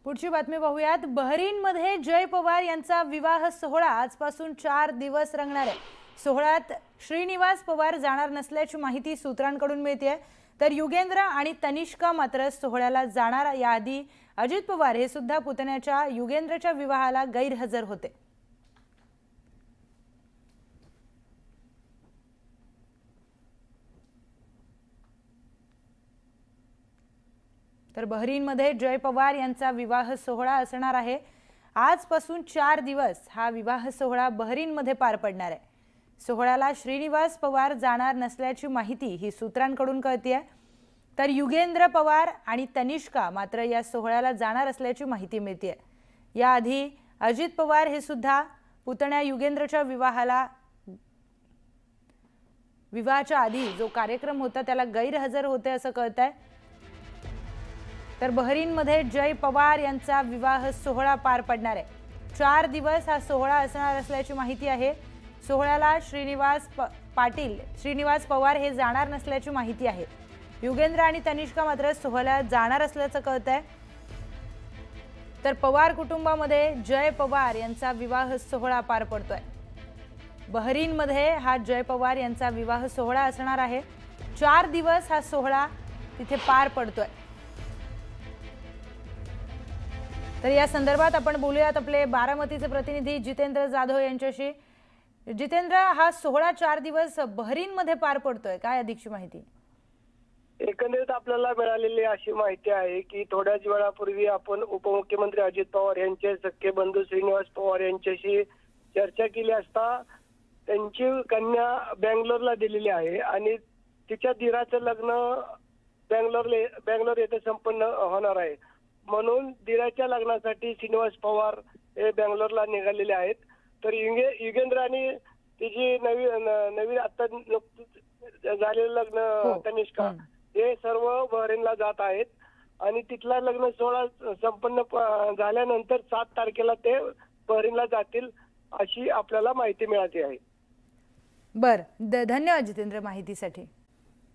पुढची बातमी पाहूयात। बहरीनमध्ये जय पवार यांचा विवाह सोहळा आजपासून 4 दिवस रंगणार आहे। सोहळ्यात श्रीनिवास पवार जाणार नसल्याची माहिती सूत्रांकडून मिळते, तर युगेंद्र आणि तनिष्का मात्र सोहळ्याला जाणार। याआधी अजित पवार हे सुद्धा पुतण्याच्या युगेंद्रच्या विवाहाला गैरहजर होते। तर बहरीनमध्ये जय पवार यांचा विवाह सोहळा असणार आहे। आजपासून 4 दिवस हा विवाह सोहळा बहरीनमध्ये पार पडणार आहे। सोहळ्याला श्रीनिवास पवार जाणार नसल्याची माहिती ही सूत्रांकडून कळतेय, तर युगेंद्र पवार आणि तनिष्का मात्र या सोहळ्याला जाणार असल्याची माहिती मिळते। याआधी अजित पवार हे सुद्धा पुतण्या युगेंद्रच्या विवाहाच्या आधी जो कार्यक्रम होता त्याला गैरहजर होते असं कळतंय। तर बहरीनमध्ये जय पवार यांचा विवाह सोहळा पार पडणार आहे। 4 दिवस हा सोहळा असणार असल्याची माहिती आहे। सोहळ्याला श्रीनिवास पवार हे जाणार नसल्याची माहिती आहे। युगेंद्र आणि तनिष्का मात्र सोहळ्यात जाणार असल्याचं कळतंय। तर पवार कुटुंबामध्ये जय पवार यांचा विवाह सोहळा पार पडतोय। बहरीनमध्ये हा जय पवार यांचा विवाह सोहळा असणार आहे। 4 दिवस हा सोहळा तिथे पार पडतोय। तर या संदर्भात आपण बोलूयात आपले बारामतीचे प्रतिनिधी जितेंद्र जाधव यांच्याशी। जितेंद्र, हा सोहळा 4 दिवस बहरीनमध्ये पार पडतोय, काय अधिकची माहिती? एकंदरीत आपल्याला मिळालेली अशी माहिती आहे की थोड्याच वेळापूर्वी आपण उपमुख्यमंत्री अजित पवार यांचे सख्खे बंधू श्रीनिवास पवार यांच्याशी चर्चा केली असता त्यांची कन्या बेंगलोरला दिलेली आहे आणि तिच्या दिराचं लग्न बेंगलोर येथे संपन्न होणार आहे। म्हणून दिराच्या लग्नासाठी श्रीनिवास पवार हे बेंगलोरला निघालेले आहेत। तर युगेंद्र आणि तिची नवीन आता झालेलं लग्न तनिष्का हे सर्व बहरीनला जात आहेत आणि तिथला लग्न सोहळा संपन्न झाल्यानंतर 7 तारखेला ते बहरीनला जातील अशी आपल्याला माहिती मिळाली आहे। धन्यवाद जितेंद्र माहितीसाठी।